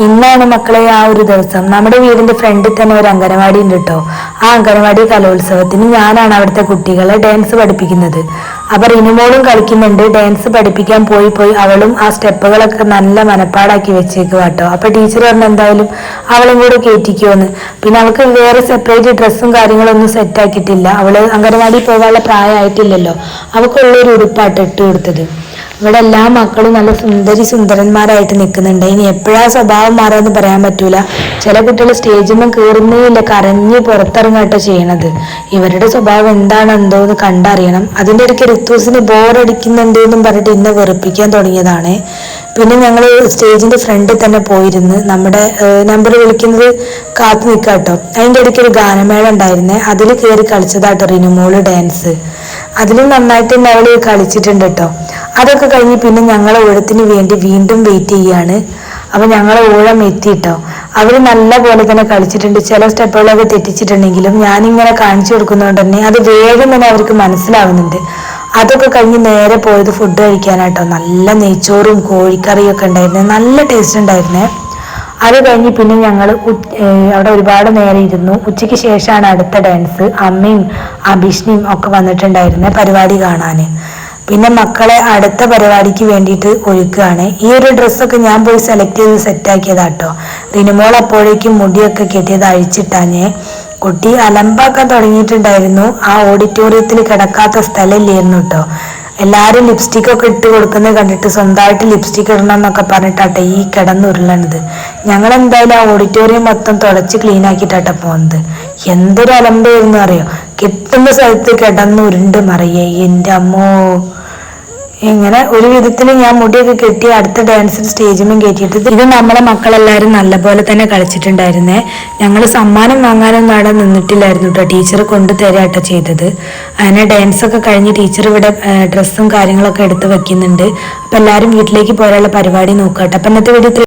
ഇന്നാണ് മക്കളെ ആ ഒരു ദിവസം. നമ്മുടെ വീടിന്റെ ഫ്രണ്ടിൽ തന്നെ ഒരു അംഗനവാടി ഉണ്ട് കേട്ടോ. ആ അംഗനവാടി കലോത്സവത്തിന് ഞാനാണ് അവിടുത്തെ കുട്ടികളെ ഡാൻസ് പഠിപ്പിക്കുന്നത്. അപ്പൊ റിനുമോളും കളിക്കുന്നുണ്ട്. ഡാൻസ് പഠിപ്പിക്കാൻ പോയി അവളും ആ സ്റ്റെപ്പുകളൊക്കെ നല്ല മനപ്പാടാക്കി വെച്ചേക്കുക കേട്ടോ. അപ്പൊ ടീച്ചർ പറഞ്ഞു എന്തായാലും അവളും കൂടെ കയറ്റിക്കോന്ന്. പിന്നെ അവൾക്ക് വേറെ സെപ്പറേറ്റ് ഡ്രസ്സും കാര്യങ്ങളൊന്നും സെറ്റ് ആക്കിയിട്ടില്ല. അവള് അംഗനവാടി പോകാനുള്ള പ്രായമായിട്ടില്ലല്ലോ. അവൾക്കുള്ളൊരു ഉടുപ്പാട്ട് ഇട്ട് കൊടുത്തത്. ഇവിടെ എല്ലാ മക്കളും നല്ല സുന്ദരന്മാരായിട്ട് നിൽക്കുന്നുണ്ട്. ഇനി എപ്പോഴാ സ്വഭാവം മാറാന്ന് പറയാൻ പറ്റൂല. ചില കുട്ടികൾ സ്റ്റേജിൽ കയറുന്നേ ഇല്ല, കരഞ്ഞ് പുറത്തിറങ്ങാട്ടോ ചെയ്യണത്. ഇവരുടെ സ്വഭാവം എന്താണെന്തോ എന്ന് കണ്ടറിയണം. അതിൻ്റെ ഇടയ്ക്ക് ഋത്തൂസിന് ബോറടിക്കുന്നുണ്ട് എന്നും പറഞ്ഞിട്ട് ഇന്നെ വെറുപ്പിക്കാൻ തുടങ്ങിയതാണ്. പിന്നെ ഞങ്ങൾ സ്റ്റേജിന്റെ ഫ്രണ്ടിൽ തന്നെ പോയിരുന്ന് നമ്മുടെ നമ്പർ വിളിക്കുന്നത് കാത്തു നിൽക്കാട്ടോ. അതിൻ്റെ ഇടയ്ക്ക് ഒരു ഗാനമേള ഉണ്ടായിരുന്നേ, അതിൽ കയറി കളിച്ചതാട്ടോ റിനുമോള് ഡാൻസ്. അതിലും നന്നായിട്ട് തന്നെ അവള് കളിച്ചിട്ടുണ്ട് കേട്ടോ. അതൊക്കെ കഴിഞ്ഞ് പിന്നെ ഞങ്ങളെ ഊഴത്തിന് വേണ്ടി വീണ്ടും വെയിറ്റ് ചെയ്യാണ്. അപ്പൊ ഞങ്ങളെ ഊഴം എത്തിയിട്ടോ. അവര് നല്ല പോലെ തന്നെ കളിച്ചിട്ടുണ്ട്. ചില സ്റ്റെപ്പുകളൊക്കെ തെറ്റിച്ചിട്ടുണ്ടെങ്കിലും ഞാനിങ്ങനെ കാണിച്ചു കൊടുക്കുന്നതുകൊണ്ട് തന്നെ അത് വേഗം തന്നെ അവർക്ക് മനസ്സിലാവുന്നുണ്ട്. അതൊക്കെ കഴിഞ്ഞ് നേരെ പോയത് ഫുഡ് കഴിക്കാനാട്ടോ. നല്ല നെയ്ച്ചോറും കോഴിക്കറിയും ഒക്കെ ഉണ്ടായിരുന്നേ, നല്ല ടേസ്റ്റ് ഉണ്ടായിരുന്നേ. അത് കഴിഞ്ഞ് പിന്നെ ഞങ്ങൾ അവിടെ ഒരുപാട് നേരം ഇരുന്നു. ഉച്ചയ്ക്ക് ശേഷമാണ് അടുത്ത ഡാൻസ്. അമ്മയും അഭിഷ്ണിയും ഒക്കെ വന്നിട്ടുണ്ടായിരുന്നേ പരിപാടി കാണാന്. പിന്നെ മക്കളെ അടുത്ത പരിപാടിക്ക് വേണ്ടിയിട്ട് ഒരുക്കുകയാണ്. ഈ ഒരു ഡ്രസ്സൊക്കെ ഞാൻ പോയി സെലക്ട് ചെയ്ത് സെറ്റാക്കിയതാട്ടോ. റിനുമോൾ അപ്പോഴേക്കും മുടിയൊക്കെ കെട്ടിയത് അഴിച്ചിട്ടാഞ്ഞേ. കുട്ടി അലമ്പാക്കാൻ തുടങ്ങിയിട്ടുണ്ടായിരുന്നു. ആ ഓഡിറ്റോറിയത്തിൽ കിടക്കാത്ത സ്ഥലമില്ലായിരുന്നു കേട്ടോ. എല്ലാവരും ലിപ്സ്റ്റിക് ഒക്കെ ഇട്ട് കൊടുക്കുന്നത് കണ്ടിട്ട് സ്വന്തമായിട്ട് ലിപ്സ്റ്റിക് ഇടണം എന്നൊക്കെ പറഞ്ഞിട്ടാട്ടെ ഈ കിടന്നുരുളണത്. ഞങ്ങൾ എന്തായാലും ആ ഓഡിറ്റോറിയം മൊത്തം തുടച്ച് ക്ലീൻ ആക്കിയിട്ടാട്ടെ പോകുന്നത്. എന്തൊരു അലമ്പായിരുന്നു അറിയോ. കിട്ടുന്ന സ്ഥലത്ത് കിടന്നുരുണ്ട് മറിയേ. എൻ്റെ അമ്മോ. ഇങ്ങനെ ഒരു വിധത്തിൽ ഞാൻ മുടിയൊക്കെ കെട്ടി അടുത്ത ഡാൻസിൽ സ്റ്റേജിലും കയറ്റിയിട്ട് ഇത് നമ്മളെ മക്കളെല്ലാവരും നല്ലപോലെ തന്നെ കളിച്ചിട്ടുണ്ടായിരുന്നേ. ഞങ്ങൾ സമ്മാനം വാങ്ങാനൊന്നും അവിടെ നിന്നിട്ടില്ലായിരുന്നു കേട്ടോ. ടീച്ചർ കൊണ്ടു തരാട്ടോ ചെയ്തത്. അങ്ങനെ ഡാൻസൊക്കെ കഴിഞ്ഞ് ടീച്ചർ ഇവിടെ ഡ്രസ്സും കാര്യങ്ങളൊക്കെ എടുത്ത് വെക്കുന്നുണ്ട്. അപ്പം എല്ലാവരും വീട്ടിലേക്ക് പോരാനുള്ള പരിപാടി നോക്കാട്ടോ. അപ്പം ഇന്നത്തെ വീഡിയോ